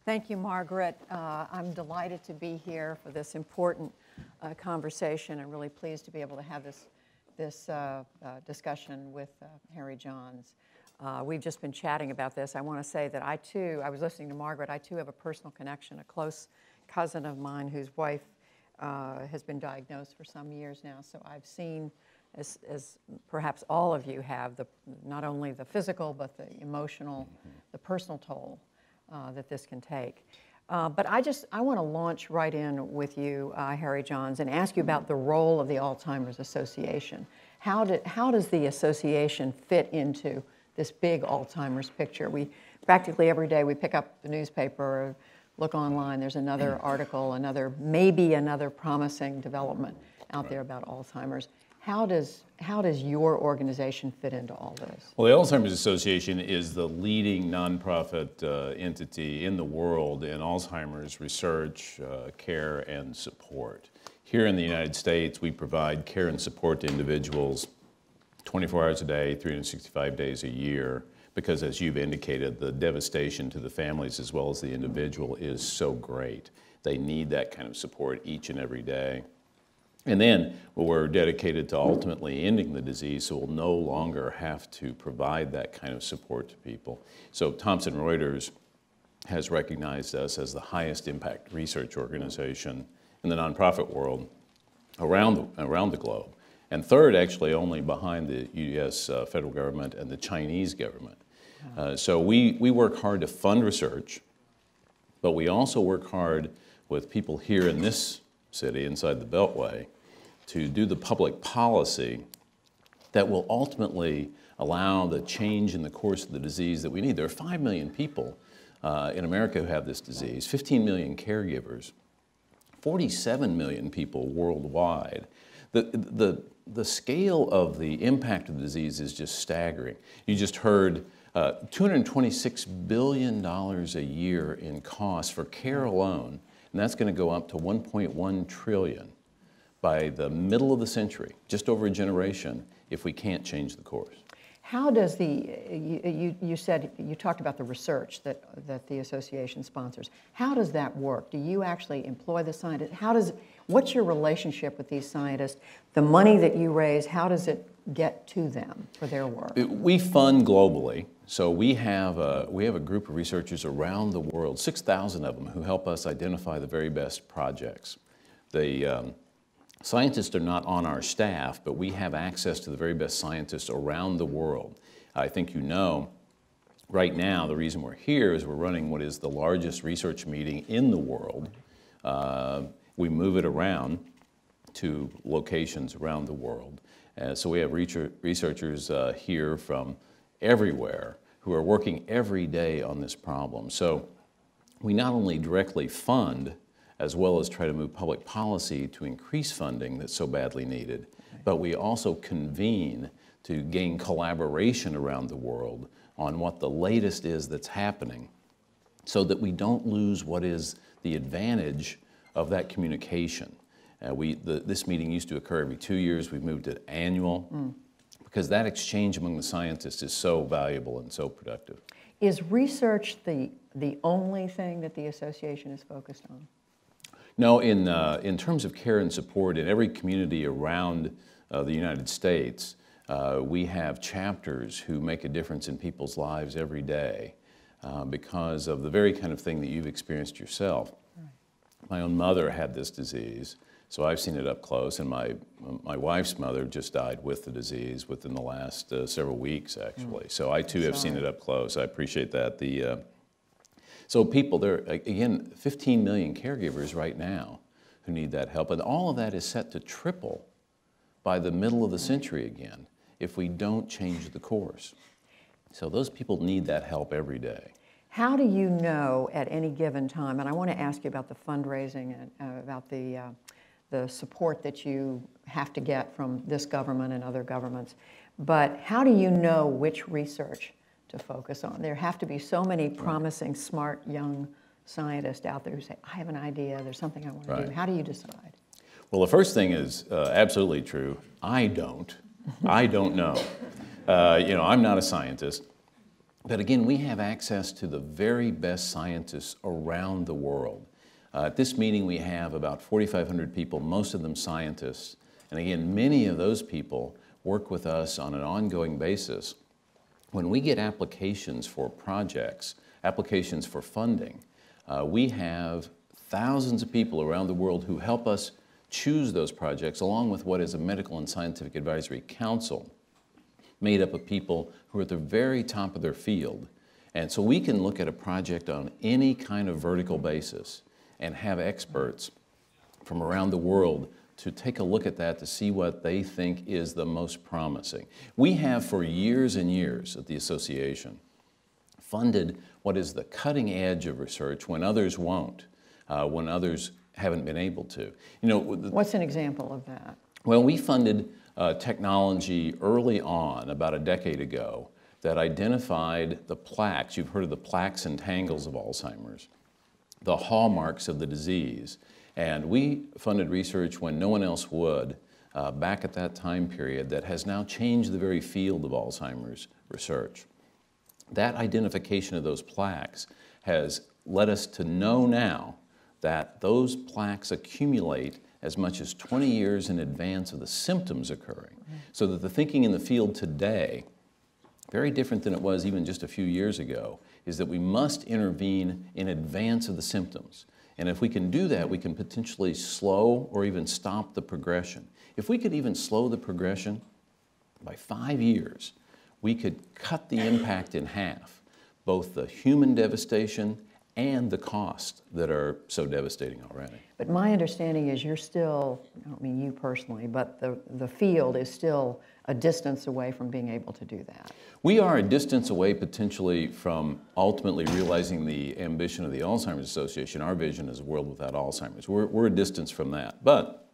Thank you, Margaret. I'm delighted to be here for this important conversation and really pleased to be able to have this discussion with Harry Johns. We've just been chatting about this. I want to say that I was listening to Margaret, I too have a personal connection, a close cousin of mine whose wife has been diagnosed for some years now. So I've seen, as perhaps all of you have, not only the physical but the emotional, the personal toll that this can take. But I want to launch right in with you, Harry Johns, and ask you about the role of the Alzheimer's Association. How does the association fit into this big Alzheimer's picture? Practically every day we pick up the newspaper or look online, there's another article, maybe another promising development out there about Alzheimer's. How does your organization fit into all this? Well, the Alzheimer's Association is the leading nonprofit entity in the world in Alzheimer's research, care, and support. Here in the United States, we provide care and support to individuals 24 hours a day, 365 days a year, because as you've indicated, the devastation to the families as well as the individual is so great. They need that kind of support each and every day. And then we're dedicated to ultimately ending the disease, so we'll no longer have to provide that kind of support to people. So Thomson Reuters has recognized us as the highest impact research organization in the nonprofit world around the globe. And third, actually, only behind the U.S. Federal government and the Chinese government. So we work hard to fund research, but we also work hard with people here in this city, inside the Beltway, to do the public policy that will ultimately allow the change in the course of the disease that we need. There are 5 million people in America who have this disease, 15 million caregivers, 47 million people worldwide. The scale of the impact of the disease is just staggering. You just heard $226 billion a year in costs for care alone, and that's going to go up to $1.1 trillion by the middle of the century, just over a generation, if we can't change the course. How does you talked about the research that the association sponsors. How does that work? Do you actually employ the scientists? What's your relationship with these scientists? The money that you raise, how does it get to them for their work? We fund globally. So we have a group of researchers around the world, 6,000 of them, who help us identify the very best projects. The scientists are not on our staff, but we have access to the very best scientists around the world. I think you know, right now, the reason we're here is we're running what is the largest research meeting in the world. We move it around to locations around the world. So we have researchers here from everywhere who are working every day on this problem. So we not only directly fund as well as try to move public policy to increase funding that's so badly needed, but we also convene to gain collaboration around the world on what the latest is that's happening so that we don't lose what is the advantage of that communication. This meeting used to occur every 2 years. We've moved it annual because that exchange among the scientists is so valuable and so productive. Is research the only thing that the association is focused on? No, in terms of care and support in every community around the United States, we have chapters who make a difference in people's lives every day because of the very kind of thing that you've experienced yourself. Right. My own mother had this disease, so I've seen it up close, and my wife's mother just died with the disease within the last several weeks, actually. So I too have seen it up close. I appreciate that. So people, there are, again, 15 million caregivers right now who need that help, and all of that is set to triple by the middle of the century again if we don't change the course. So those people need that help every day. How do you know at any given time, and I want to ask you about the fundraising and about the support that you have to get from this government and other governments, but how do you know which research to focus on? There have to be so many promising, smart, young scientists out there who say, I have an idea, there's something I want to do. How do you decide? Well, the first thing is absolutely true. I don't know. I'm not a scientist. But again, we have access to the very best scientists around the world. At this meeting, we have about 4,500 people, most of them scientists. And again, many of those people work with us on an ongoing basis. When we get applications for projects, applications for funding, we have thousands of people around the world who help us choose those projects, along with what is a medical and scientific advisory council made up of people who are at the very top of their field. And so we can look at a project on any kind of vertical basis and have experts from around the world to take a look at that to see what they think is the most promising. We have for years and years at the association funded what is the cutting edge of research when others won't, when others haven't been able to. You know, what's an example of that? Well, we funded technology early on, about a decade ago, that identified the plaques. You've heard of the plaques and tangles of Alzheimer's, the hallmarks of the disease. And we funded research when no one else would, back at that time period, that has now changed the very field of Alzheimer's research. That identification of those plaques has led us to know now that those plaques accumulate as much as 20 years in advance of the symptoms occurring. So that the thinking in the field today, very different than it was even just a few years ago, is that we must intervene in advance of the symptoms. And if we can do that, we can potentially slow or even stop the progression. If we could even slow the progression by 5 years, we could cut the impact in half, both the human devastation and the cost that are so devastating already. But my understanding is you're still, I don't mean you personally, but the field is still a distance away from being able to do that. We are a distance away potentially from ultimately realizing the ambition of the Alzheimer's Association. Our vision is a world without Alzheimer's. We're a distance from that. But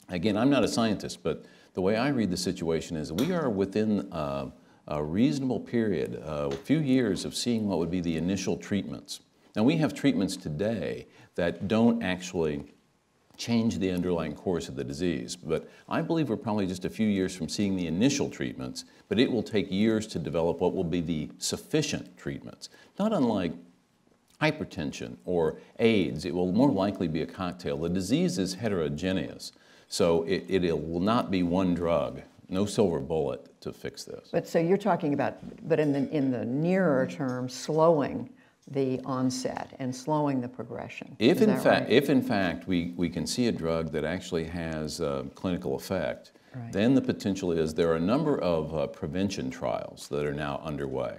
again, I'm not a scientist, but the way I read the situation is we are within a reasonable period, a few years of seeing what would be the initial treatments. Now, we have treatments today that don't actually change the underlying course of the disease, but I believe we're probably just a few years from seeing the initial treatments, but it will take years to develop what will be the sufficient treatments. Not unlike hypertension or AIDS, it will more likely be a cocktail. The disease is heterogeneous, so it will not be one drug, no silver bullet to fix this. But so you're talking about, but in the nearer term, slowing the onset and slowing the progression. If in fact we can see a drug that actually has clinical effect, right, then the potential is there are a number of prevention trials that are now underway.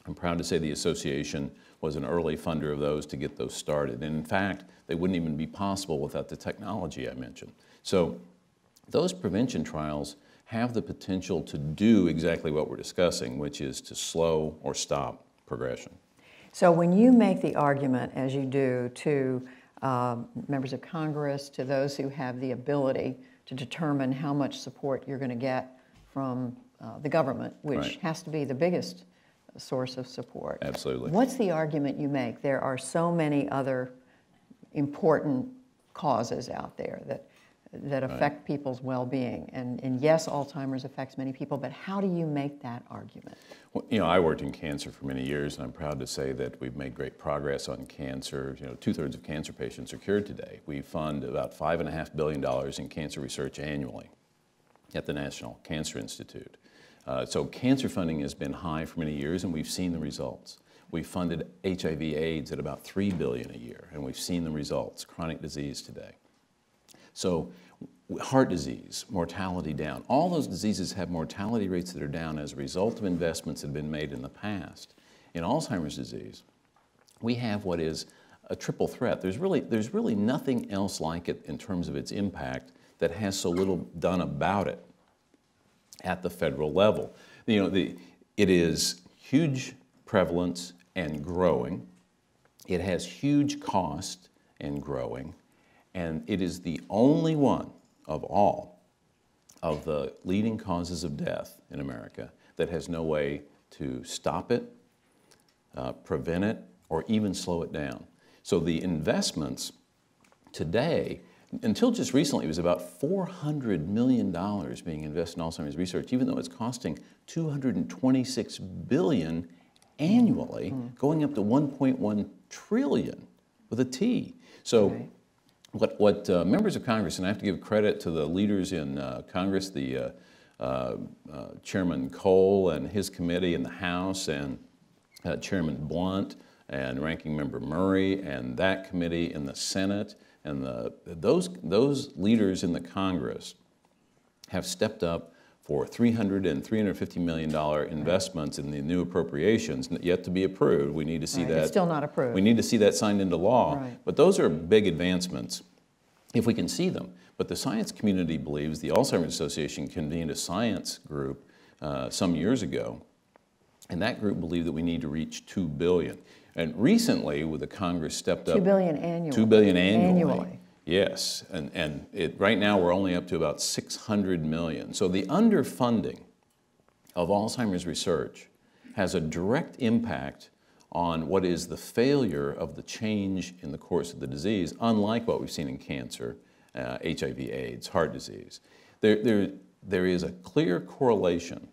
I'm proud to say the association was an early funder of those to get those started. And in fact, they wouldn't even be possible without the technology I mentioned. So those prevention trials have the potential to do exactly what we're discussing, which is to slow or stop progression. So when you make the argument, as you do, to members of Congress, to those who have the ability to determine how much support you're going to get from the government, which right, has to be the biggest source of support. Absolutely. What's the argument you make? There are so many other important causes out there that affect right, people's well-being. And yes, Alzheimer's affects many people, but how do you make that argument? Well, you know, I worked in cancer for many years, and I'm proud to say that we've made great progress on cancer. You know, 2/3 of cancer patients are cured today. We fund about $5.5 billion in cancer research annually at the National Cancer Institute. So cancer funding has been high for many years, and we've seen the results. We've funded HIV/AIDS at about $3 billion a year, and we've seen the results, chronic disease today. So heart disease, mortality down. All those diseases have mortality rates that are down as a result of investments that have been made in the past. In Alzheimer's disease, we have what is a triple threat. There's really nothing else like it in terms of its impact that has so little done about it at the federal level. You know, it is huge prevalence and growing. It has huge cost and growing. And it is the only one of all of the leading causes of death in America that has no way to stop it, prevent it, or even slow it down. So the investments today, until just recently, it was about $400 million being invested in Alzheimer's research, even though it's costing $226 billion annually, going up to 1.1 trillion with a T. So what members of Congress, and I have to give credit to the leaders in Congress, the Chairman Cole and his committee in the House, and Chairman Blunt and Ranking Member Murray and that committee in the Senate, and those leaders in the Congress have stepped up for $300 and $350 million investments in the new appropriations, yet to be approved. We need to see that. It's still not approved. We need to see that signed into law. Right. But those are big advancements if we can see them. But the science community believes, the Alzheimer's Association convened a science group some years ago, and that group believed that we need to reach $2 billion. And recently, with the Congress stepped up. $2 billion annually. $2 billion annually. Yes, and right now we're only up to about $600 million. So the underfunding of Alzheimer's research has a direct impact on what is the failure of the change in the course of the disease, unlike what we've seen in cancer, HIV/AIDS, heart disease. There is a clear correlation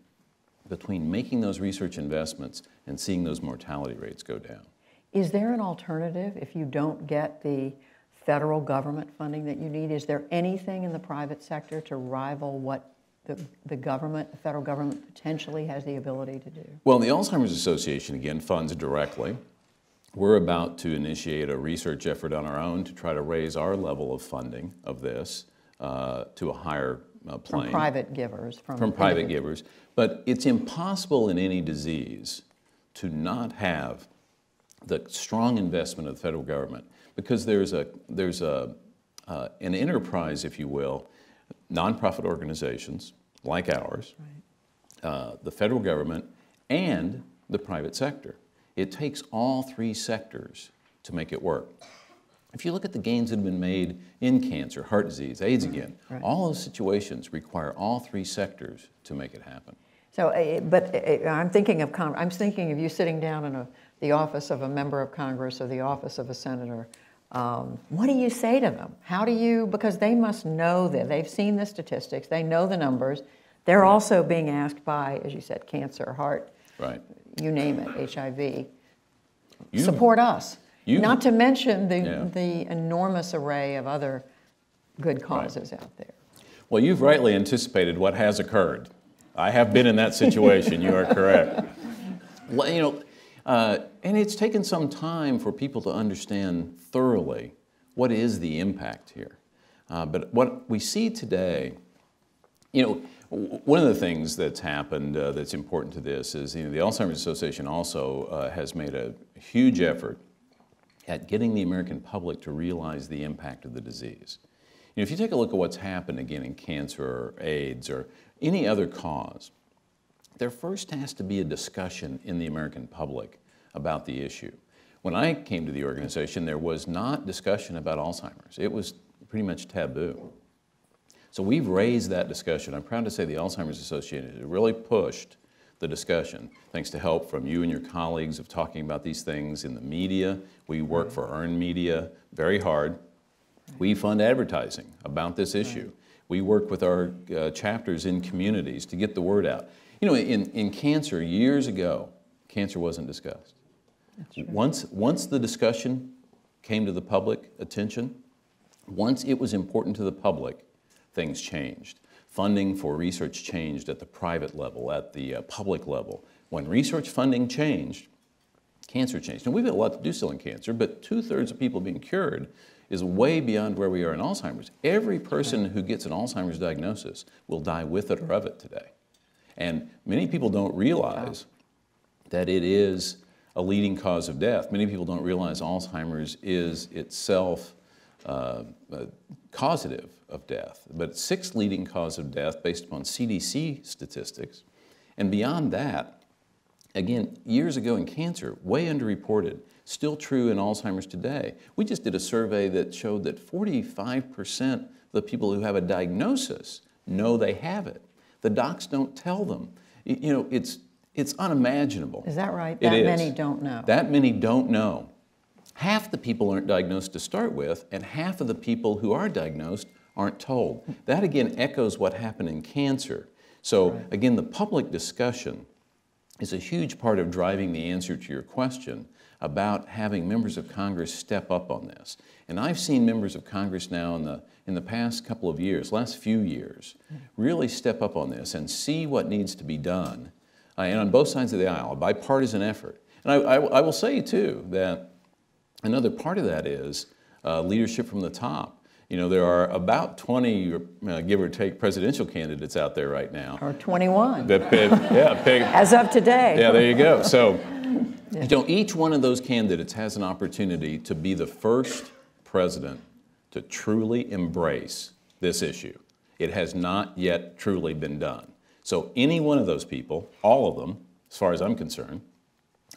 between making those research investments and seeing those mortality rates go down. Is there an alternative if you don't get the federal government funding that you need? Is there anything in the private sector to rival what the government, the federal government, potentially has the ability to do? Well, the Alzheimer's Association, again, funds directly. We're about to initiate a research effort on our own to try to raise our level of funding of this to a higher plane. From private givers. From private givers. But it's impossible in any disease to not have the strong investment of the federal government, because there's an enterprise, if you will, nonprofit organizations like ours, the federal government, and the private sector. It takes all three sectors to make it work. If you look at the gains that have been made in cancer, heart disease, AIDS again, all those situations require all three sectors to make it happen. So, I'm thinking of you sitting down in the office of a member of Congress or the office of a senator. What do you say to them? How do you, because they must know that they've seen the statistics, they know the numbers. They're also being asked by, as you said, cancer, heart, you name it, HIV. Support us. Not to mention the enormous array of other good causes out there. Well, you've rightly anticipated what has occurred. I have been in that situation. You are correct. Well, you know, and it's taken some time for people to understand thoroughly what is the impact here. But what we see today, you know, one of the things that's happened that's important to this is, you know, the Alzheimer's Association also has made a huge effort at getting the American public to realize the impact of the disease. You know, if you take a look at what's happened again in cancer or AIDS or any other cause, there first has to be a discussion in the American public about the issue. When I came to the organization, there was not discussion about Alzheimer's. It was pretty much taboo. So we've raised that discussion. I'm proud to say the Alzheimer's Association has really pushed the discussion, thanks to help from you and your colleagues of talking about these things in the media. We work for earned media very hard. We fund advertising about this issue. We work with our chapters in communities to get the word out. You know, in cancer, years ago, cancer wasn't discussed. Once the discussion came to the public attention, once it was important to the public, things changed. Funding for research changed at the private level, at the public level. When research funding changed, cancer changed. And we've got a lot to do still in cancer, but 2/3 of people being cured is way beyond where we are in Alzheimer's. Every person who gets an Alzheimer's diagnosis will die with it or of it today. And many people don't realize that it is a leading cause of death. Many people don't realize Alzheimer's is itself causative of death, but it's 6th leading cause of death based upon CDC statistics. And beyond that, again, years ago in cancer, way underreported, still true in Alzheimer's today. We just did a survey that showed that 45% of the people who have a diagnosis know they have it. The docs don't tell them. You know, it's unimaginable. Is that right? That many don't know. That many don't know. Half the people aren't diagnosed to start with, and half of the people who are diagnosed aren't told. That again echoes what happened in cancer. So again, the public discussion is a huge part of driving the answer to your question about having members of Congress step up on this. And I've seen members of Congress now in the past couple of years, last few years, really step up on this and see what needs to be done. And on both sides of the aisle, a bipartisan effort. And I will say, too, that another part of that is leadership from the top. You know, there are about 20, give or take, presidential candidates out there right now. Or 21. As of today. Yeah, there you go. So, you know, each one of those candidates has an opportunity to be the first president to truly embrace this issue. It has not yet truly been done. So any one of those people, all of them, as far as I'm concerned,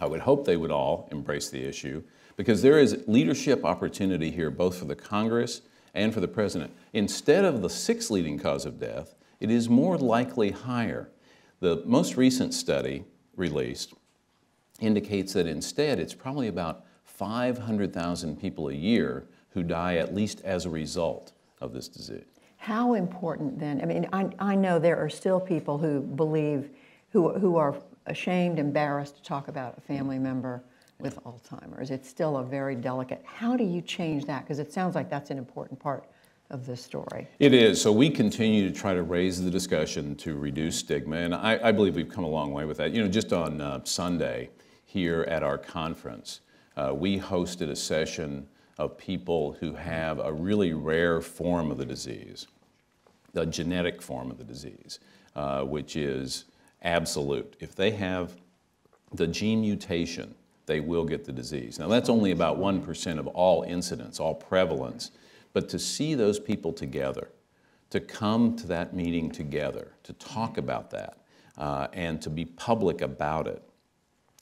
I would hope they would all embrace the issue, because there is leadership opportunity here both for the Congress and for the president. Instead of the sixth leading cause of death, it is more likely higher. The most recent study released indicates that instead it's probably about 500,000 people a year who die at least as a result of this disease. How important then, I mean, I know there are still people who believe, who are ashamed, embarrassed to talk about a family member with Alzheimer's. It's still a very delicate. How do you change that? Because it sounds like that's an important part of this story. It is. So we continue to try to raise the discussion to reduce stigma, and I believe we've come a long way with that. You know, just on Sunday here at our conference, we hosted a session of people who have a really rare form of the disease, the genetic form of the disease, which is absolute. If they have the gene mutation, they will get the disease. Now, that's only about 1% of all incidence, all prevalence, but to see those people together, to come to that meeting together, to talk about that, and to be public about it,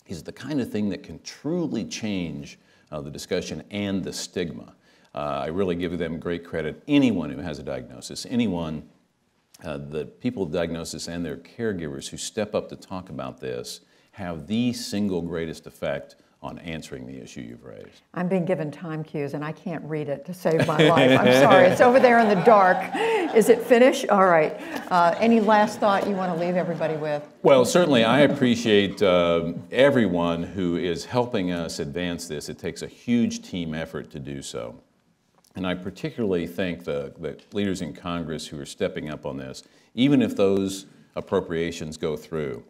is the kind of thing that can truly change the discussion and the stigma. I really give them great credit. Anyone who has a diagnosis, anyone, the people with diagnosis and their caregivers who step up to talk about this have the single greatest effect on answering the issue you've raised. I'm being given time cues and I can't read it to save my life. I'm sorry, it's over there in the dark. Is it finished? All right. Any last thought you want to leave everybody with? Well, certainly I appreciate everyone who is helping us advance this. It takes a huge team effort to do so. And I particularly thank the leaders in Congress who are stepping up on this. Even if those appropriations go through,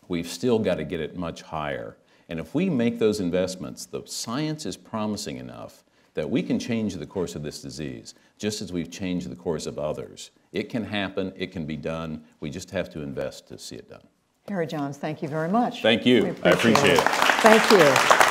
we've still got to get it much higher. And if we make those investments, the science is promising enough that we can change the course of this disease, just as we've changed the course of others. It can happen, it can be done, we just have to invest to see it done. Harry Johns, thank you very much. Thank you. I appreciate it. Thank you.